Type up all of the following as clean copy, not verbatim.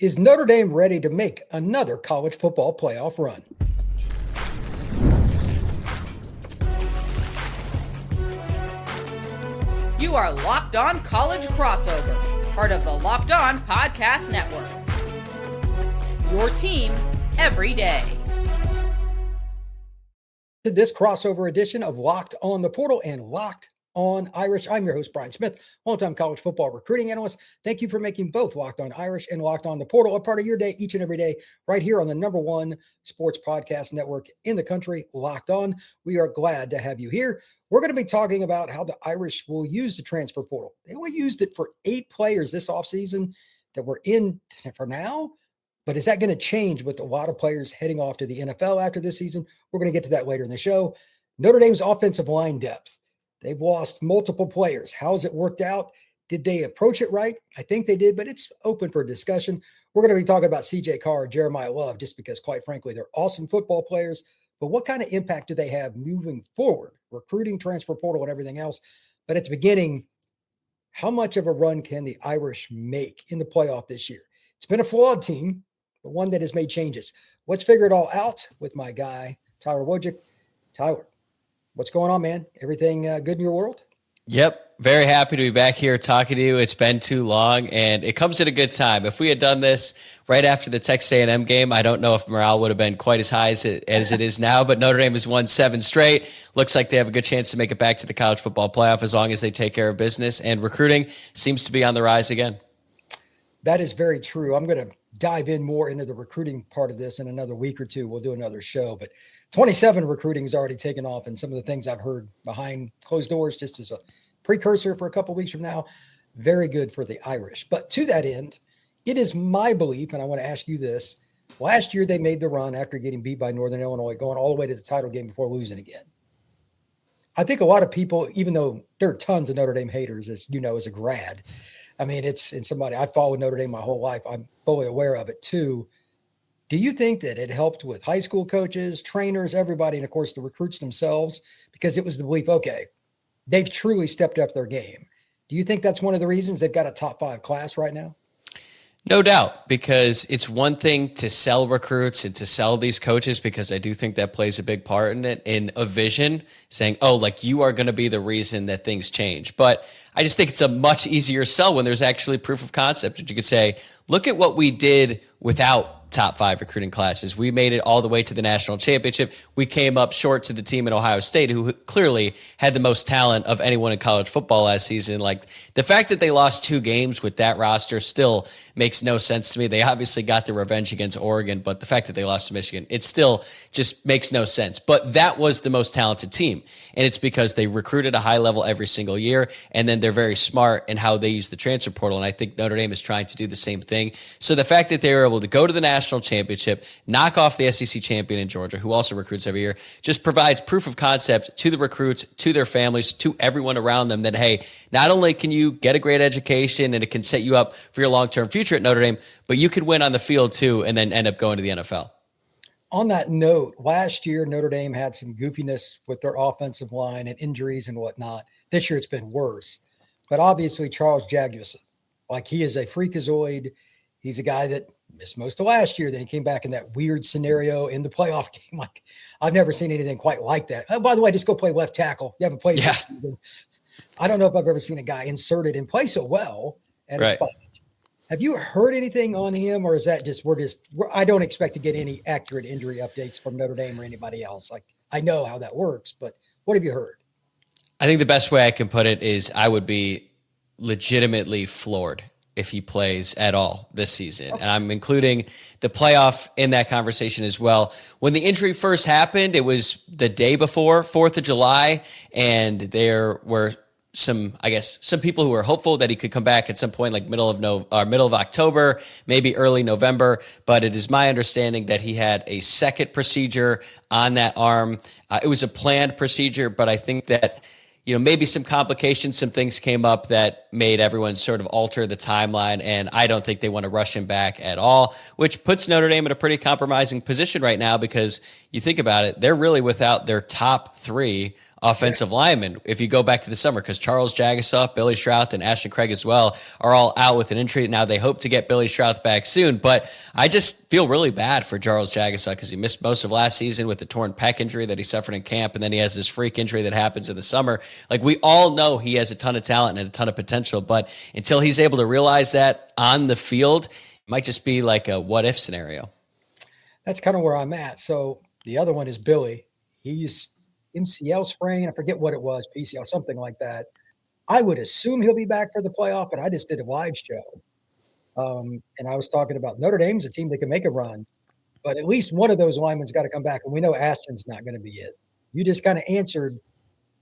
Is Notre Dame ready to make another college football playoff run? You are Locked On College Crossover, part of the Locked On Podcast Network. Your team every day. To this crossover edition of Locked On the Portal and Locked On Irish. I'm your host, Brian Smith, longtime college football recruiting analyst. Thank you for making both Locked On Irish and Locked On the Portal a part of your day each and every day, right here on the number one sports podcast network in the country, Locked On. We are glad to have you here. We're going to be talking about how the Irish will use the transfer portal. They only used it for 8 players this offseason that were in for now. But is that going to change with a lot of players heading off to the NFL after this season? We're going to get to that later in the show. Notre Dame's offensive line depth. They've lost multiple players. How's it worked out? Did they approach it right? I think they did, but it's open for discussion. We're going to be talking about CJ Carr and Jeremiah Love, just because, quite frankly, they're awesome football players. But what kind of impact do they have moving forward? Recruiting, transfer portal, and everything else. But at the beginning, how much of a run can the Irish make in the playoff this year? It's been a flawed team, but one that has made changes. Let's figure it all out with my guy, Tyler Wojciak. Tyler, what's going on, man? Everything good in your world? Yep. Very happy to be back here talking to you. It's been too long, and it comes at a good time. If we had done this right after the Texas A&M game, I don't know if morale would have been quite as high as it is now, but Notre Dame has won 7 straight. Looks like they have a good chance to make it back to the college football playoff as long as they take care of business, and recruiting seems to be on the rise again. That is very true. I'm going to dive in more into the recruiting part of this in another week or two. We'll do another show, but 27 recruiting has already taken off, and some of the things I've heard behind closed doors, just as a precursor for a couple of weeks from now, very good for the Irish. But to that end, it is my belief, and I want to ask you this, last year they made the run after getting beat by Northern Illinois, going all the way to the title game before losing again. I think a lot of people, even though there are tons of Notre Dame haters, as you know, as a grad, I mean, it's in somebody, I followed Notre Dame my whole life. I'm fully aware of it too. Do you think that it helped with high school coaches, trainers, everybody, and of course the recruits themselves, because it was the belief, okay, they've truly stepped up their game? Do you think that's one of the reasons they've got a top 5 class right now? No doubt, because it's one thing to sell recruits and to sell these coaches, because I do think that plays a big part in it, in a vision saying, oh, like you are going to be the reason that things change. But I just think it's a much easier sell when there's actually proof of concept that you could say, look at what we did without top 5 recruiting classes. We made it all the way to the national championship. We came up short to the team at Ohio State, who clearly had the most talent of anyone in college football last season. Like, the fact that they lost 2 games with that roster still makes no sense to me. They obviously got their revenge against Oregon, but the fact that they lost to Michigan, it still just makes no sense. But that was the most talented team. And it's because they recruited a high level every single year. And then they're very smart in how they use the transfer portal. And I think Notre Dame is trying to do the same thing. So the fact that they were able to go to the national championship, knock off the SEC champion in Georgia, who also recruits every year, just provides proof of concept to the recruits, to their families, to everyone around them that, hey, not only can you get a great education and it can set you up for your long-term future at Notre Dame, but you can win on the field too and then end up going to the NFL. On that note, last year, Notre Dame had some goofiness with their offensive line and injuries and whatnot. This year, it's been worse. But obviously, Charles Jagusah, like, he is a freakazoid. He's a guy that missed most of last year. Then he came back in that weird scenario in the playoff game. Like, I've never seen anything quite like that. Oh, by the way, just go play left tackle. You haven't played this season. I don't know if I've ever seen a guy inserted and play so well at a spot. Have you heard anything on him, or is that just I don't expect to get any accurate injury updates from Notre Dame or anybody else. Like, I know how that works, but what have you heard? I think the best way I can put it is I would be legitimately floored if he plays at all this season. And I'm including the playoff in that conversation as well. When the injury first happened, it was the day before 4th of July, and there were some people who were hopeful that he could come back at some point, like middle of October, maybe early November. But it is my understanding that he had a second procedure on that arm. It was a planned procedure, but I think that, maybe some complications, some things came up that made everyone sort of alter the timeline. And I don't think they want to rush him back at all, which puts Notre Dame in a pretty compromising position right now, because you think about it, they're really without their top 3 offensive linemen if you go back to the summer, because Charles Jagusah, Billy Schrauth, and Ashton Craig as well are all out with an injury. Now they hope to get Billy Schrauth back soon, but I just feel really bad for Charles Jagusah because he missed most of last season with the torn pec injury that he suffered in camp, and then he has this freak injury that happens in the summer. Like, we all know he has a ton of talent and a ton of potential, but until he's able to realize that on the field, it might just be like a what-if scenario. That's kind of where I'm at. So the other one is Billy. He's MCL sprain. I forget what it was, PCL, something like that. I would assume he'll be back for the playoff, but I just did a live show. And I was talking about Notre Dame's a team that can make a run, but at least one of those linemen's got to come back. And we know Ashton's not going to be it. You just kind of answered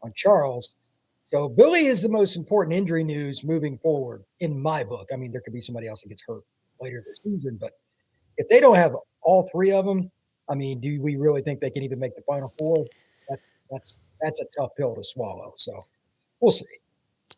on Charles. So Billy is the most important injury news moving forward in my book. I mean, there could be somebody else that gets hurt later this season, but if they don't have all three of them, I mean, do we really think they can even make the Final Four? That's a tough pill to swallow. So we'll see.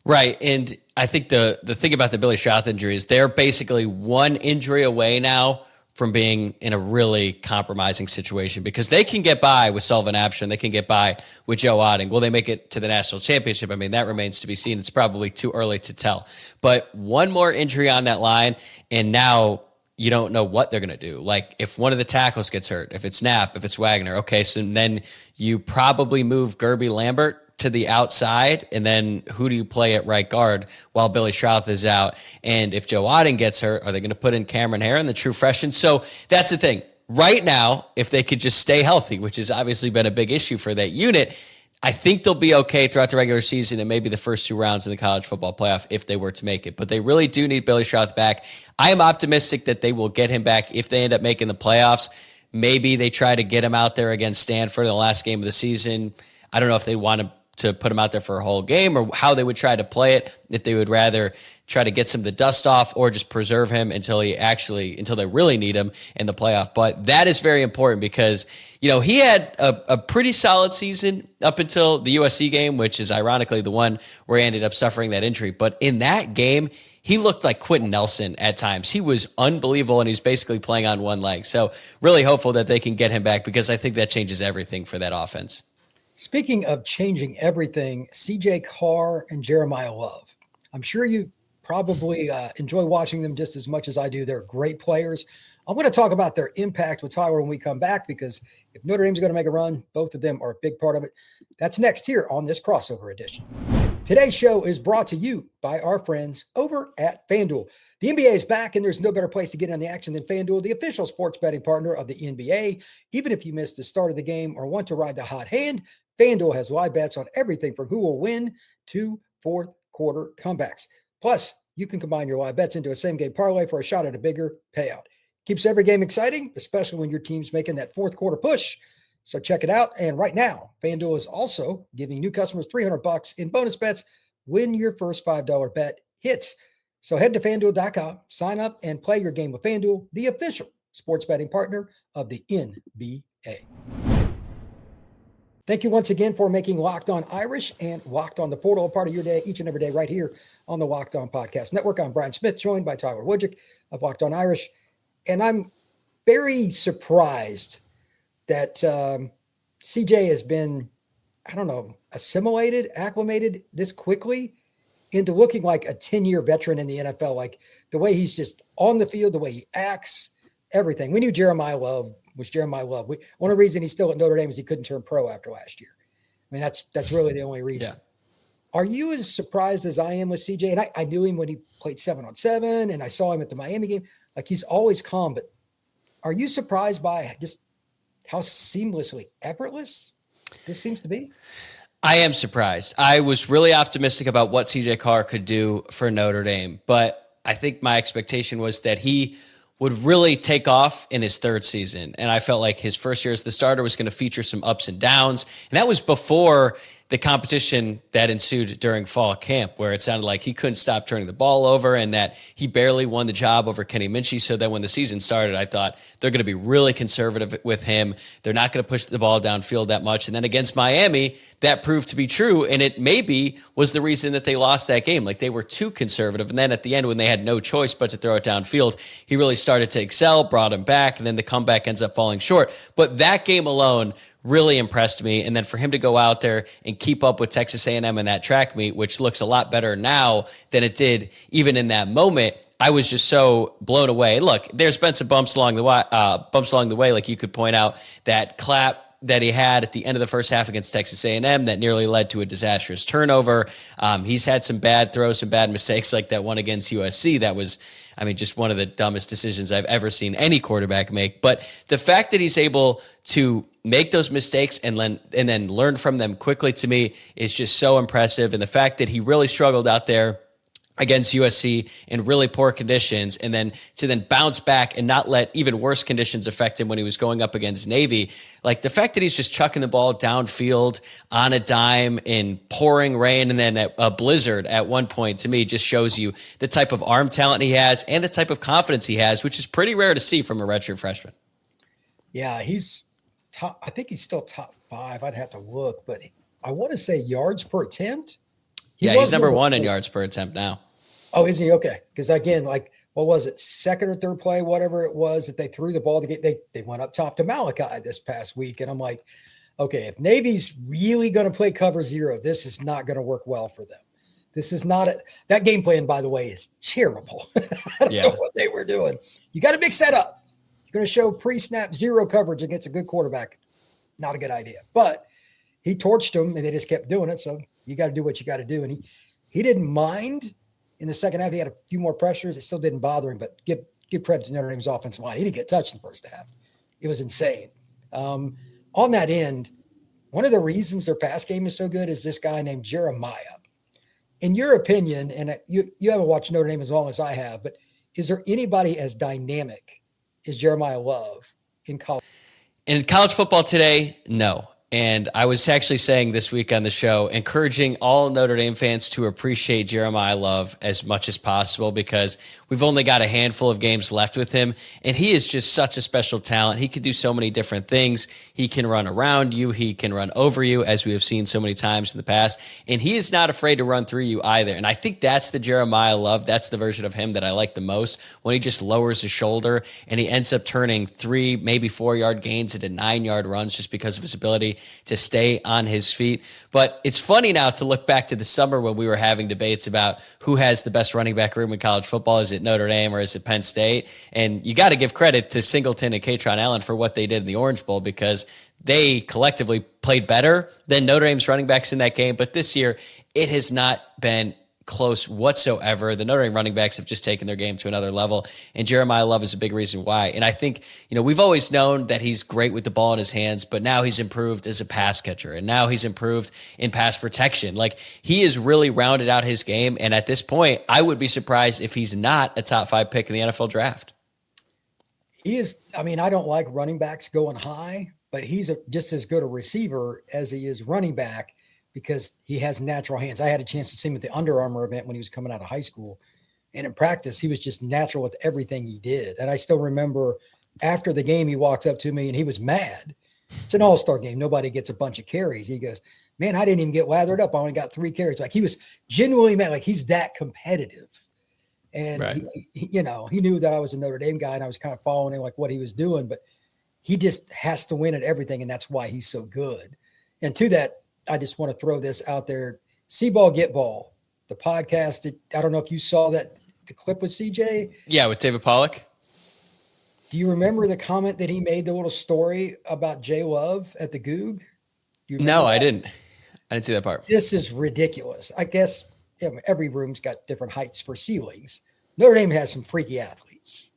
Right. And I think the thing about the Billy Schrauth injury is they're basically one injury away now from being in a really compromising situation, because they can get by with Sullivan Absher, they can get by with Joe Otting. Will they make it to the national championship? I mean, that remains to be seen. It's probably too early to tell. But one more injury on that line, and now you don't know what they're going to do. Like, if one of the tackles gets hurt, if it's Knapp, if it's Wagner, okay, so then you probably move Gerby Lambert to the outside, and then who do you play at right guard while Billy Schrauth is out? And if Joe Otting gets hurt, are they going to put in Cameron Herron, the true freshman? So that's the thing. Right now, if they could just stay healthy, which has obviously been a big issue for that unit, I think they'll be okay throughout the regular season and maybe the first two rounds in the college football playoff if they were to make it. But they really do need Billy Schrauth back. I am optimistic that they will get him back if they end up making the playoffs. Maybe they try to get him out there against Stanford in the last game of the season. I don't know if they want to put him out there for a whole game or how they would try to play it, if they would rather try to get some of the dust off or just preserve him until they really need him in the playoff. But that is very important because, he had a pretty solid season up until the USC game, which is ironically the one where he ended up suffering that injury. But in that game, he looked like Quentin Nelson at times. He was unbelievable, and he's basically playing on one leg. So really hopeful that they can get him back, because I think that changes everything for that offense. Speaking of changing everything, CJ Carr and Jeremiah Love. I'm sure you probably enjoy watching them just as much as I do. They're great players. I'm going to talk about their impact with Tyler when we come back, because if Notre Dame's going to make a run, both of them are a big part of it. That's next here on this crossover edition. Today's show is brought to you by our friends over at FanDuel. The NBA is back, and there's no better place to get in on the action than FanDuel, the official sports betting partner of the NBA. Even if you missed the start of the game or want to ride the hot hand, FanDuel has live bets on everything from who will win to fourth quarter comebacks. Plus, you can combine your live bets into a same-game parlay for a shot at a bigger payout. Keeps every game exciting, especially when your team's making that fourth quarter push. So check it out. And right now, FanDuel is also giving new customers $300 in bonus bets when your first $5 bet hits. So head to FanDuel.com, sign up, and play your game with FanDuel, the official sports betting partner of the NBA. Thank you once again for making Locked On Irish and Locked On the Portal a part of your day each and every day right here on the Locked On Podcast Network. I'm Brian Smith, joined by Tyler Wojciak of Locked On Irish. And I'm very surprised that CJ has been, acclimated this quickly into looking like a 10-year veteran in the NFL. Like the way he's just on the field, the way he acts, everything. We knew Jeremiah Love was Jeremiah Love. One of the reasons he's still at Notre Dame is he couldn't turn pro after last year. I mean, that's really the only reason. Yeah. Are you as surprised as I am with CJ? And I knew him when he played 7-on-7, and I saw him at the Miami game. Like, he's always calm, but are you surprised by just how seamlessly effortless this seems to be? I am surprised. I was really optimistic about what CJ Carr could do for Notre Dame, but I think my expectation was that he would really take off in his third season. And I felt like his first year as the starter was going to feature some ups and downs. And that was before the competition that ensued during fall camp, where it sounded like he couldn't stop turning the ball over and that he barely won the job over Kenny Minchie. So then when the season started, I thought they're going to be really conservative with him. They're not going to push the ball downfield that much. And then against Miami, that proved to be true. And it maybe was the reason that they lost that game. Like, they were too conservative. And then at the end, when they had no choice but to throw it downfield, he really started to excel, brought him back, and then the comeback ends up falling short. But that game alone really impressed me. And then for him to go out there and keep up with Texas A&M in that track meet, which looks a lot better now than it did even in that moment, I was just so blown away. Look, there's been some bumps along the way. Like you could point out that clap that he had at the end of the first half against Texas A&M that nearly led to a disastrous turnover. He's had some bad throws, some bad mistakes, like that one against USC. That was, just one of the dumbest decisions I've ever seen any quarterback make. But the fact that he's able to make those mistakes and then learn from them quickly, to me, is just so impressive. And the fact that he really struggled out there against USC in really poor conditions, and then to bounce back and not let even worse conditions affect him when he was going up against Navy. Like the fact that he's just chucking the ball downfield on a dime in pouring rain and then a blizzard at one point, to me, just shows you the type of arm talent he has and the type of confidence he has, which is pretty rare to see from a redshirt freshman. Yeah, he's top. I think he's still top 5. I'd have to look, but I want to say yards per attempt. He's number 1 in yards per attempt now. Oh, is he? Okay. Because again, like, what was it? Second or third play, whatever it was that they threw the ball to get, they went up top to Malachi this past week. And I'm like, okay, if Navy's really going to play cover 0, this is not going to work well for them. This is not that game plan, by the way, is terrible. I don't know what they were doing. You got to mix that up. You're going to show pre-snap 0 coverage against a good quarterback. Not a good idea. But he torched them and they just kept doing it. So you got to do what you got to do. And he didn't mind in the second half. He had a few more pressures. It still didn't bother him, but give credit to Notre Dame's offensive line. He didn't get touched in the first half. It was insane. On that end, one of the reasons their pass game is so good is this guy named Jeremiah. In your opinion, and you haven't watched Notre Dame as long as I have, but is there anybody as dynamic as Jeremiah Love in college? In college football today, no. And I was actually saying this week on the show, encouraging all Notre Dame fans to appreciate Jeremiah Love as much as possible, because we've only got a handful of games left with him. And he is just such a special talent. He can do so many different things. He can run around you. He can run over you, as we have seen so many times in the past. And he is not afraid to run through you either. And I think that's the Jeremiah Love. That's the version of him that I like the most, when he just lowers his shoulder and he ends up turning 3, maybe 4-yard gains into 9-yard runs just because of his ability to stay on his feet. But it's funny now to look back to the summer when we were having debates about who has the best running back room in college football. Is it Notre Dame or is it Penn State? And you got to give credit to Singleton and Katron Allen for what they did in the Orange Bowl, because they collectively played better than Notre Dame's running backs in that game. But this year, it has not been close whatsoever. The Notre Dame running backs have just taken their game to another level, and Jeremiah Love is a big reason why. And I think, we've always known that he's great with the ball in his hands, but now he's improved as a pass catcher, and now he's improved in pass protection. Like, he has really rounded out his game, and at this point, I would be surprised if he's not a top 5 pick in the NFL draft. He is. I don't like running backs going high, but he's just as good a receiver as he is running back, because he has natural hands. I had a chance to see him at the Under Armour event when he was coming out of high school. And in practice, he was just natural with everything he did. And I still remember after the game, he walked up to me and he was mad. It's an all-star game. Nobody gets a bunch of carries. He goes, man, I didn't even get lathered up. I only got 3 carries. Like, he was genuinely mad. Like, he's that competitive. And right. He knew that I was a Notre Dame guy and I was kind of following like what he was doing, but he just has to win at everything. And that's why he's so good. And to that, I just want to throw this out there. See Ball, Get Ball, the podcast. I don't know if you saw that, the clip with CJ. Yeah, with David Pollack. Do you remember the comment that he made, the little story about Jay Love at the Goog? No, I didn't. I didn't see that part. This is ridiculous. I guess every room's got different heights for ceilings. Notre Dame has some freaky athletes.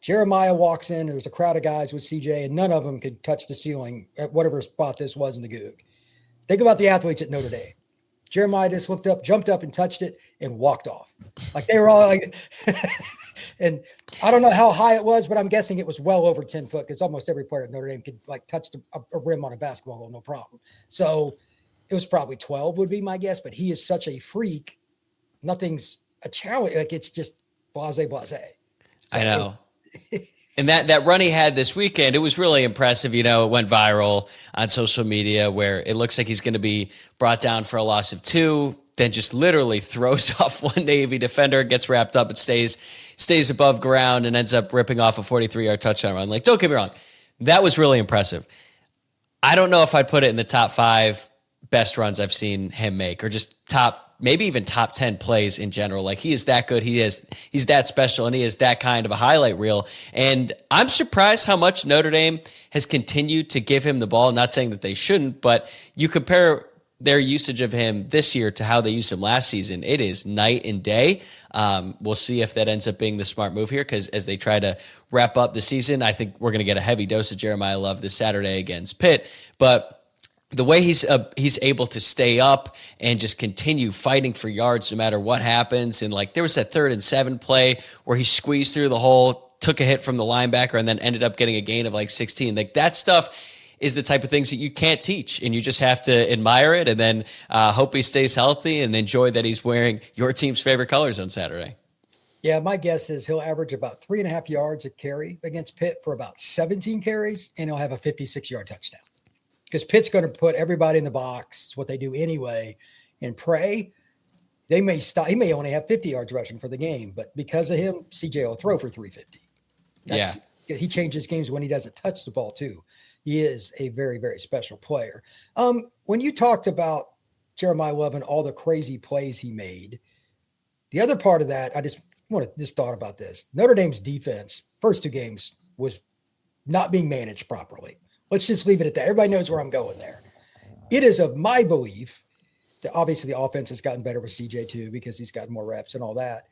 Jeremiah walks in. There's a crowd of guys with CJ, and none of them could touch the ceiling at whatever spot this was in the Goog. Think about the athletes at Notre Dame. Jeremiah just looked up, jumped up and touched it and walked off. Like, they were all like, and I don't know how high it was, but I'm guessing it was well over 10 foot, because almost every player at Notre Dame could like touch a rim on a basketball goal, no problem. So it was probably 12 would be my guess, but he is such a freak. Nothing's a challenge. Like, it's just blase. So I know. And that run he had this weekend, it was really impressive. It went viral on social media, where it looks like he's going to be brought down for a loss of 2, then just literally throws off one Navy defender, gets wrapped up, and stays above ground and ends up ripping off a 43-yard touchdown run. Like, don't get me wrong, that was really impressive. I don't know if I'd put it in the top 5 best runs I've seen him make, or just maybe even top 10 plays in general. Like, he is that good. He's that special, and he is that kind of a highlight reel. And I'm surprised how much Notre Dame has continued to give him the ball. Not saying that they shouldn't, but you compare their usage of him this year to how they used him last season. It is night and day. We'll see if that ends up being the smart move here, because as they try to wrap up the season, I think we're going to get a heavy dose of Jeremiah Love this Saturday against Pitt. But the way he's able to stay up and just continue fighting for yards no matter what happens. And like, there was that 3rd and 7 play where he squeezed through the hole, took a hit from the linebacker, and then ended up getting a gain of like 16. Like, that stuff is the type of things that you can't teach, and you just have to admire it and then hope he stays healthy and enjoy that he's wearing your team's favorite colors on Saturday. Yeah, my guess is he'll average about 3.5 yards a carry against Pitt for about 17 carries, and he'll have a 56-yard touchdown. Because Pitt's going to put everybody in the box. It's what they do anyway. And pray, they may stop. He may only have 50 yards rushing for the game, but because of him, CJ will throw for 350. Because he changes games when he doesn't touch the ball too. He is a very, very special player. When you talked about Jeremiah Love and all the crazy plays he made, the other part of that, I just thought about this. Notre Dame's defense, first 2 games, was not being managed properly. Let's just leave it at that. Everybody knows where I'm going there. It is of my belief that obviously the offense has gotten better with CJ too, because he's gotten more reps and all that.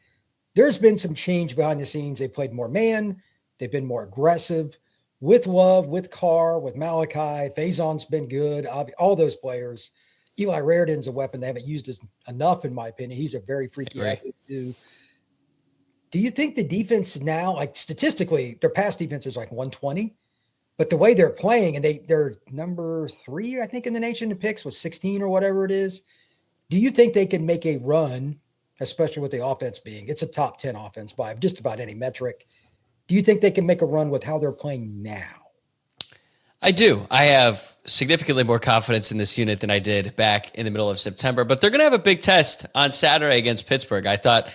There's been some change behind the scenes. They played more man. They've been more aggressive with Love, with Carr, with Malachi. Faison's been good. All those players. Eli Raridan's a weapon they haven't used enough, in my opinion. He's a very freaky athlete too. Do you think the defense now, like statistically, their pass defense is like 120? But the way they're playing, and they're number 3, I think, in the nation in picks with 16 or whatever it is. Do you think they can make a run, especially with the offense being, it's a top 10 offense by just about any metric? Do you think they can make a run with how they're playing now? I do. I have significantly more confidence in this unit than I did back in the middle of September, but they're going to have a big test on Saturday against Pittsburgh. I thought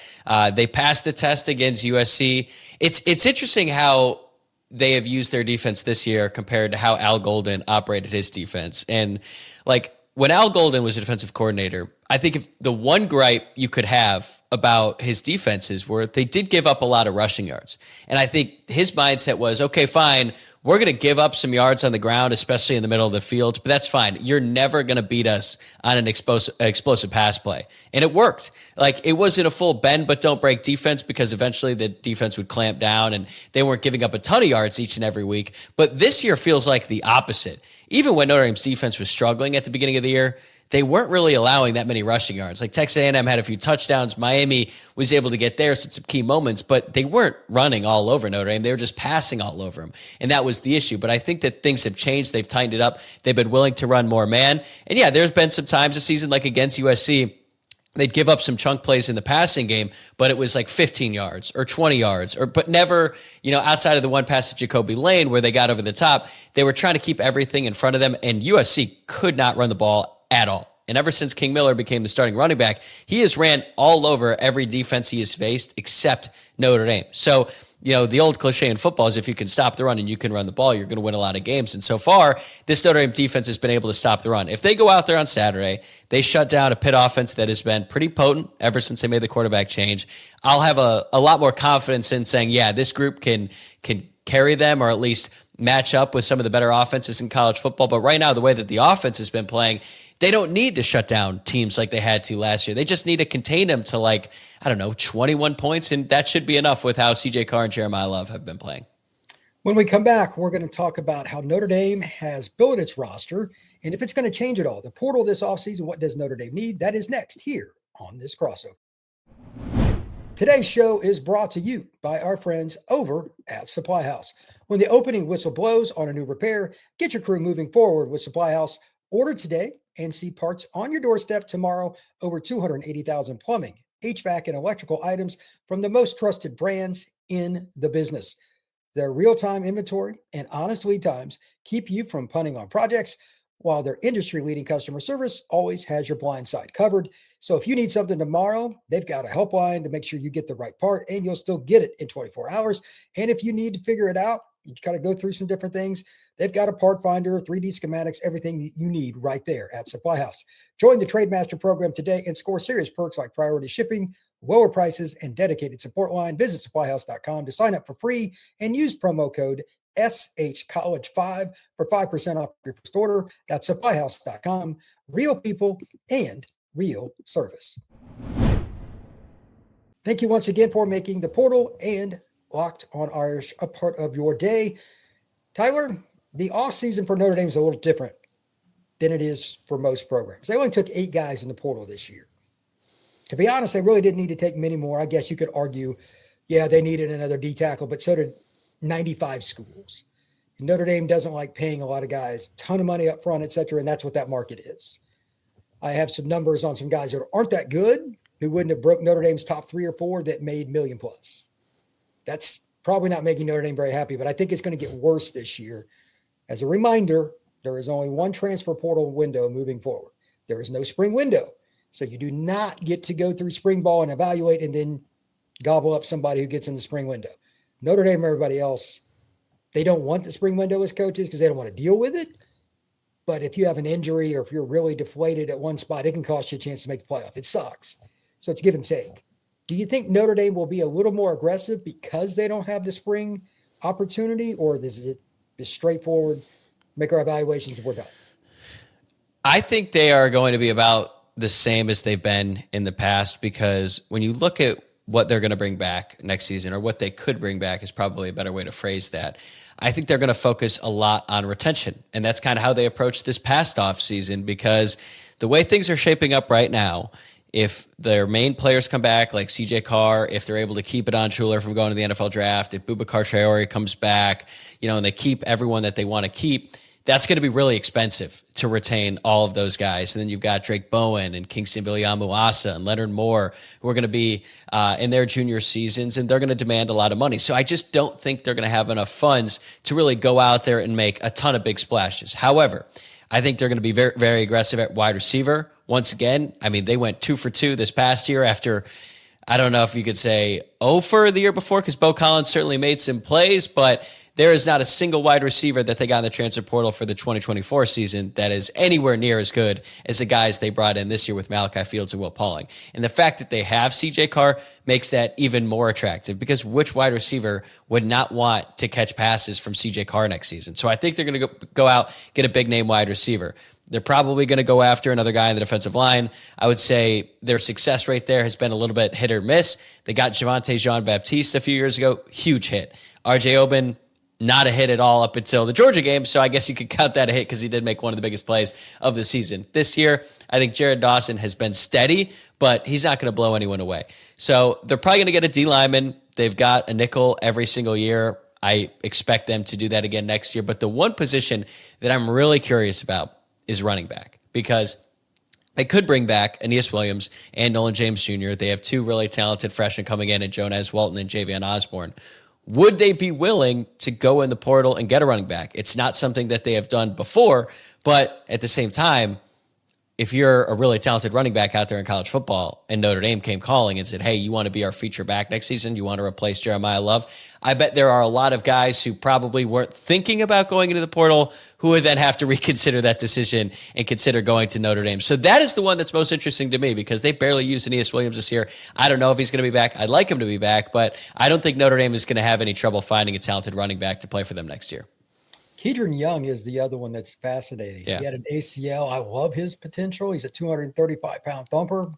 they passed the test against USC. It's interesting how they have used their defense this year compared to how Al Golden operated his defense. And like, when Al Golden was a defensive coordinator, I think if the one gripe you could have about his defenses were they did give up a lot of rushing yards. And I think his mindset was, okay, fine, we're going to give up some yards on the ground, especially in the middle of the field, but that's fine. You're never going to beat us on an explosive pass play. And it worked. Like, it wasn't a full bend but don't break defense, because eventually the defense would clamp down and they weren't giving up a ton of yards each and every week. But this year feels like the opposite. Even when Notre Dame's defense was struggling at the beginning of the year, they weren't really allowing that many rushing yards. Like, Texas A&M had a few touchdowns. Miami was able to get theirs at some key moments, but they weren't running all over Notre Dame. They were just passing all over them. And that was the issue. But I think that things have changed. They've tightened it up. They've been willing to run more man. And yeah, there's been some times this season, like against USC, they'd give up some chunk plays in the passing game, but it was like 15 yards or 20 yards, but never, outside of the one pass to Jacoby Lane where they got over the top, they were trying to keep everything in front of them, and USC could not run the ball at all. And ever since King Miller became the starting running back, he has ran all over every defense he has faced except Notre Dame. So, the old cliche in football is if you can stop the run and you can run the ball, you're going to win a lot of games. And so far, this Notre Dame defense has been able to stop the run. If they go out there on Saturday, they shut down a Pitt offense that has been pretty potent ever since they made the quarterback change, I'll have a lot more confidence in saying, yeah, this group can carry them, or at least match up with some of the better offenses in college football. But right now, the way that the offense has been playing, they don't need to shut down teams like they had to last year. They just need to contain them to 21 points, and that should be enough with how CJ Carr and Jeremiah Love have been playing. When we come back, we're going to talk about how Notre Dame has built its roster and if it's going to change it all. The portal this offseason, what does Notre Dame need? That is next here on this crossover. Today's show is brought to you by our friends over at Supply House. When the opening whistle blows on a new repair, get your crew moving forward with Supply House. Order today and see parts on your doorstep tomorrow. Over 280,000 plumbing, HVAC, and electrical items from the most trusted brands in the business. Their real-time inventory and honest lead times keep you from punting on projects, while their industry-leading customer service always has your blind side covered. So if you need something tomorrow, they've got a helpline to make sure you get the right part, and you'll still get it in 24 hours. And if you need to figure it out, you kind of go through some different things. They've got a part finder, 3D schematics, everything that you need right there at Supply House. Join the Trade Master program today and score serious perks like priority shipping, lower prices, and dedicated support line. Visit supplyhouse.com to sign up for free and use promo code SHCollege5 for 5% off your first order. That's supplyhouse.com. Real people and real service. Thank you once again for making the portal and Locked on Irish a part of your day. Tyler, the offseason for Notre Dame is a little different than it is for most programs. They only took 8 guys in the portal this year. To be honest, they really didn't need to take many more. I guess you could argue, yeah, they needed another D tackle, but so did 95 schools. Notre Dame doesn't like paying a lot of guys, ton of money up front, et cetera, and that's what that market is. I have some numbers on some guys that aren't that good, who wouldn't have broke Notre Dame's top 3 or 4 that made $1 million plus. That's probably not making Notre Dame very happy, but I think it's going to get worse this year. As a reminder, there is only one transfer portal window moving forward. There is no spring window. So you do not get to go through spring ball and evaluate and then gobble up somebody who gets in the spring window. Notre Dame and everybody else, they don't want the spring window as coaches because they don't want to deal with it. But if you have an injury or if you're really deflated at one spot, it can cost you a chance to make the playoff. It sucks. So it's give and take. Do you think Notre Dame will be a little more aggressive because they don't have the spring opportunity, or is it just straightforward, make our evaluations and we're done? I think they are going to be about the same as they've been in the past, because when you look at what they're going to bring back next season, or what they could bring back is probably a better way to phrase that. I think they're going to focus a lot on retention. And that's kind of how they approached this past off season, because the way things are shaping up right now, if their main players come back, like CJ Carr, if they're able to keep it on Schuler from going to the NFL draft, if Boubacar Traore comes back, and they keep everyone that they want to keep, that's going to be really expensive to retain all of those guys. And then you've got Drake Bowen and Kingston Viliamu-Asa and Leonard Moore, who are going to be in their junior seasons, and they're going to demand a lot of money. So I just don't think they're going to have enough funds to really go out there and make a ton of big splashes. However, I think they're going to be very, very aggressive at wide receiver. Once again, they went 2 for 2 this past year after, I don't know if you could say 0 for the year before, because Bo Collins certainly made some plays, but there is not a single wide receiver that they got in the transfer portal for the 2024 season that is anywhere near as good as the guys they brought in this year with Malachi Fields and Will Pauling. And the fact that they have CJ Carr makes that even more attractive, because which wide receiver would not want to catch passes from CJ Carr next season? So I think they're going to go out, get a big name wide receiver. They're probably going to go after another guy in the defensive line. I would say their success rate there has been a little bit hit or miss. They got Javonte Jean-Baptiste a few years ago, huge hit. RJ Oben, not a hit at all up until the Georgia game, so I guess you could count that a hit because he did make one of the biggest plays of the season. This year, I think Jared Dawson has been steady, but he's not going to blow anyone away. So they're probably going to get a D lineman. They've got a nickel every single year. I expect them to do that again next year. But the one position that I'm really curious about is running back, because they could bring back Aeneas Williams and Nolan James Jr. They have 2 really talented freshmen coming in Jonez Walton and Javion Osborne. Would they be willing to go in the portal and get a running back? It's not something that they have done before, but at the same time, if you're a really talented running back out there in college football and Notre Dame came calling and said, hey, you want to be our feature back next season? You want to replace Jeremiah Love? I bet there are a lot of guys who probably weren't thinking about going into the portal who would then have to reconsider that decision and consider going to Notre Dame. So that is the one that's most interesting to me, because they barely used Aeneas Williams this year. I don't know if he's going to be back. I'd like him to be back, but I don't think Notre Dame is going to have any trouble finding a talented running back to play for them next year. Kedron Young is the other one that's fascinating. Yeah. He had an ACL. I love his potential. He's a 235-pound thumper.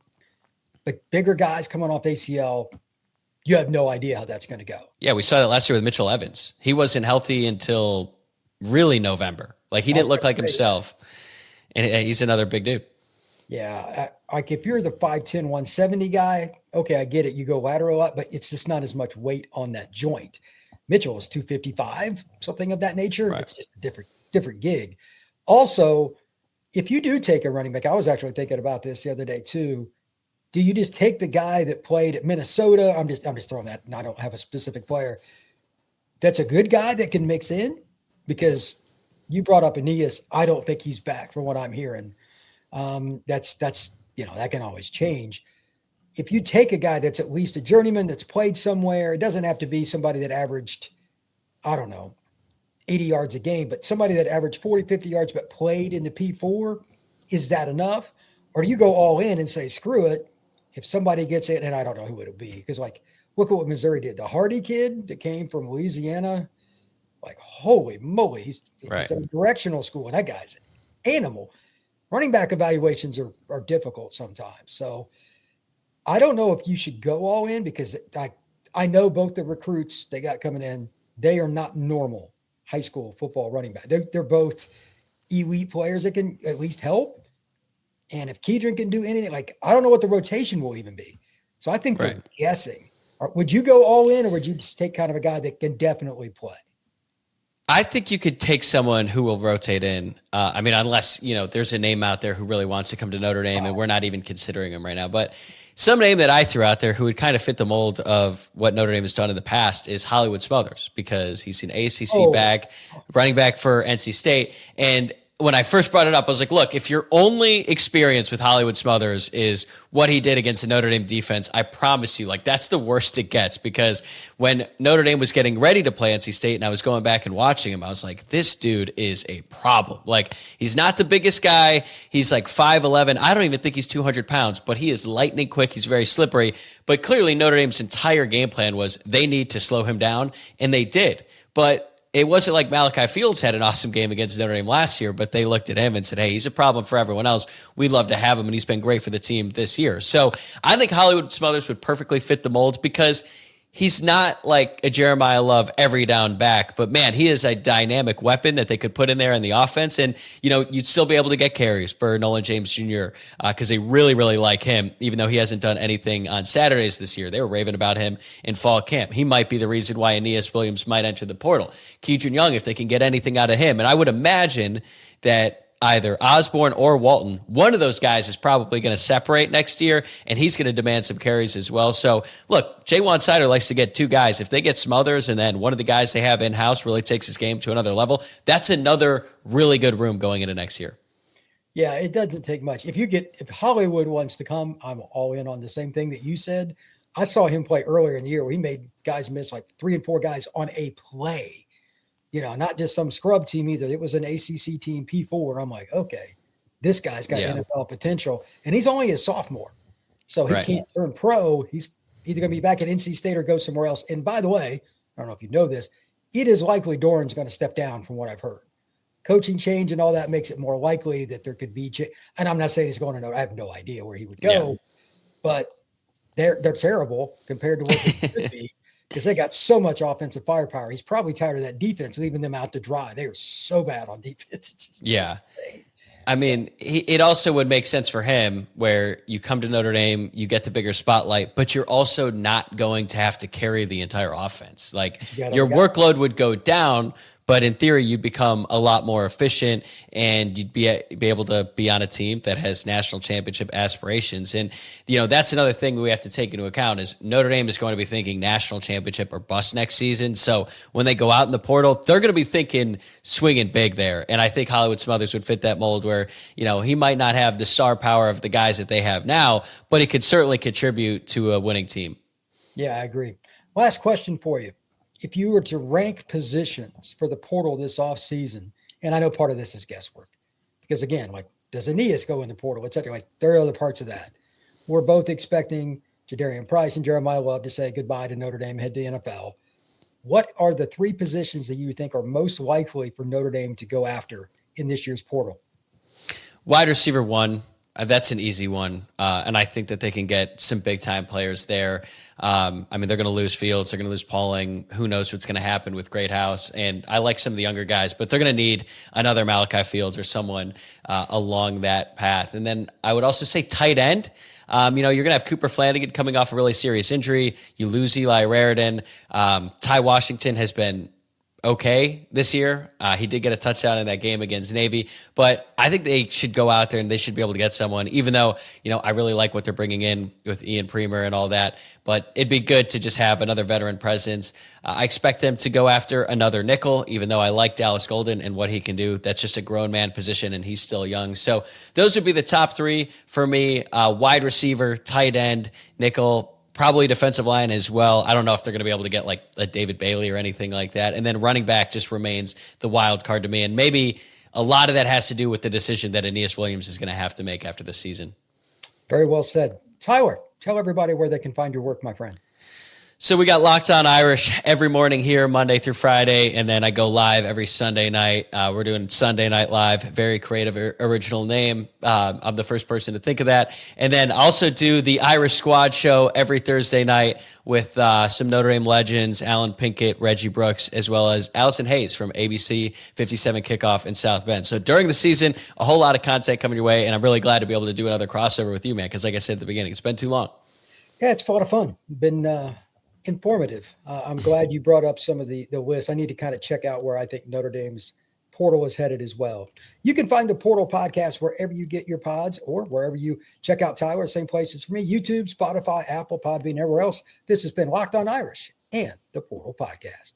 But bigger guys coming off ACL, you have no idea how that's going to go. Yeah, we saw that last year with Mitchell Evans. He wasn't healthy until really November. Like, he didn't look like himself. And he's another big dude. Yeah. Like, if you're the 5'10", 170 guy, okay, I get it. You go lateral a lot, but it's just not as much weight on that joint. Mitchell is 255, something of that nature. Right. It's just a different gig. Also, if you do take a running back, I was actually thinking about this the other day too. Do you just take the guy that played at Minnesota? I'm just throwing that, and I don't have a specific player. That's a good guy that can mix in, because you brought up Aeneas. I don't think he's back from what I'm hearing. That's that can always change. If you take a guy that's at least a journeyman that's played somewhere, it doesn't have to be somebody that averaged, I don't know, 80 yards a game, but somebody that averaged 40, 50 yards but played in the P4, is that enough? Or do you go all in and say, screw it? If somebody gets it, and I don't know who it'll be, because like, look at what Missouri did. The Hardy kid that came from Louisiana, like, holy moly, he's at a directional school, and that guy's an animal. Running back evaluations are difficult sometimes. So I don't know if you should go all in, because I know both the recruits they got coming in, they are not normal high school football running back. They're both elite players that can at least help. And if Kedron can do anything, like, I don't know what the rotation will even be. So I think they're guessing. Would you go all in, or would you just take kind of a guy that can definitely play? I think you could take someone who will rotate in. I mean, unless, there's a name out there who really wants to come to Notre Dame, and we're not even considering him right now. But some name that I threw out there who would kind of fit the mold of what Notre Dame has done in the past is Hollywood Smothers, because he's an ACC back, running back for NC State. And when I first brought it up, I was like, look, if your only experience with Hollywood Smothers is what he did against the Notre Dame defense, I promise you, like, that's the worst it gets. Because when Notre Dame was getting ready to play NC State and I was going back and watching him, I was like, this dude is a problem. Like, he's not the biggest guy. He's like 5'11". I don't even think he's 200 pounds, but he is lightning quick. He's very slippery. But clearly Notre Dame's entire game plan was they need to slow him down, and they did. But it wasn't like Malachi Fields had an awesome game against Notre Dame last year, but they looked at him and said, hey, he's a problem for everyone else. We'd love to have him, and he's been great for the team this year. So I think Hollywood Smothers would perfectly fit the mold, because he's not like a Jeremiah Love every down back, but man, he is a dynamic weapon that they could put in there in the offense. And, you'd still be able to get carries for Nolan James Jr. Because they really, really like him, even though he hasn't done anything on Saturdays this year. They were raving about him in fall camp. He might be the reason why Aeneas Williams might enter the portal. Kedron Young, if they can get anything out of him. And I would imagine that either Osborne or Walton, one of those guys is probably going to separate next year, and he's going to demand some carries as well. So, look, Jaywan Sider likes to get two guys. If they get Smothers and then one of the guys they have in-house really takes his game to another level, that's another really good room going into next year. Yeah, it doesn't take much. If Hollywood wants to come, I'm all in on the same thing that you said. I saw him play earlier in the year where he made guys miss like 3 and 4 guys on a play. Not just some scrub team either. It was an ACC team, P4. And I'm like, okay, this guy's got NFL potential. And he's only a sophomore. So he can't turn pro. He's either going to be back at NC State or go somewhere else. And by the way, I don't know if you know this, it is likely Doran's going to step down from what I've heard. Coaching change and all that makes it more likely that there could be and I'm not saying he's going to know. I have no idea where he would go. But they're terrible compared to what they could be. Because they got so much offensive firepower. He's probably tired of that defense, leaving them out to dry. They were so bad on defense. Insane. I mean, it also would make sense for him where you come to Notre Dame, you get the bigger spotlight, but you're also not going to have to carry the entire offense. Like, your workload would go down, but in theory, you'd become a lot more efficient, and you'd be able to be on a team that has national championship aspirations. And, that's another thing we have to take into account is Notre Dame is going to be thinking national championship or bust next season. So when they go out in the portal, they're going to be thinking swinging big there. And I think Hollywood Smothers would fit that mold where, he might not have the star power of the guys that they have now, but he could certainly contribute to a winning team. Yeah, I agree. Last question for you. If you were to rank positions for the portal this offseason, and I know part of this is guesswork, because again, like, does Aeneas go in the portal, et cetera? Like, there are other parts of that. We're both expecting Jadarian Price and Jeremiah Love to say goodbye to Notre Dame, head to the NFL. What are the 3 positions that you think are most likely for Notre Dame to go after in this year's portal? Wide receiver 1. That's an easy one. And I think that they can get some big time players there. I mean, they're going to lose Fields. They're going to lose Pauling. Who knows what's going to happen with Greathouse. And I like some of the younger guys, but they're going to need another Malachi Fields or someone along that path. And then I would also say tight end. You're going to have Cooper Flanagan coming off a really serious injury. You lose Eli Raridan. Ty Washington has been okay this year. He did get a touchdown in that game against Navy, but I think they should go out there and they should be able to get someone, even though, I really like what they're bringing in with Ian Premer and all that, but it'd be good to just have another veteran presence. I expect them to go after another nickel, even though I like Dallas Golden and what he can do. That's just a grown man position and he's still young. So those would be the top 3 for me, wide receiver, tight end, nickel, probably defensive line as well. I don't know if they're going to be able to get like a David Bailey or anything like that. And then running back just remains the wild card to me. And maybe a lot of that has to do with the decision that Aeneas Williams is going to have to make after the season. Very well said. Tyler, tell everybody where they can find your work, my friend. So we got Locked On Irish every morning here, Monday through Friday, and then I go live every Sunday night. We're doing Sunday Night Live, very creative, original name. I'm the first person to think of that. And then also do the Irish Squad show every Thursday night with some Notre Dame legends, Alan Pinkett, Reggie Brooks, as well as Allison Hayes from ABC 57 Kickoff in South Bend. So during the season, a whole lot of content coming your way, and I'm really glad to be able to do another crossover with you, man, because like I said at the beginning, it's been too long. Yeah, it's a lot of fun. Been informative. I'm glad you brought up some of the list. I need to kind of check out where I think Notre Dame's portal is headed as well. You can find the Portal Podcast wherever you get your pods or wherever you check out Tyler, same places for me, YouTube, Spotify, Apple, Podbean, everywhere else. This has been Locked On Irish and the Portal Podcast.